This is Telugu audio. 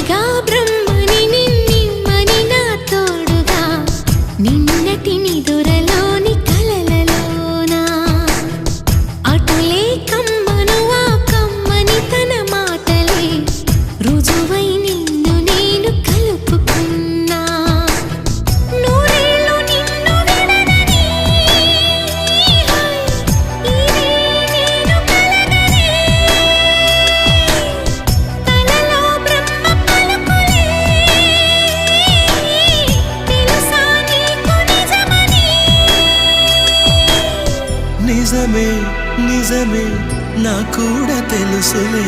కాగా బ్రహ్మని నిన్నిమ్మని నా తోడుగా నిన్నటి నిదురలోని కలలలోనా అటులే కమ్మను ఆ కమ్మని తన మాటలే రుజువై నిన్ను నేను కలుపుకున్నా నూరేళ్ళు నిన్ను విడనని ఇదే నేను కలగనే తలలో బ్రహ్మ పలుకులే తెలుసా నీకు నిజమని నిజమే నిజమే నా కూడా తెలుసులే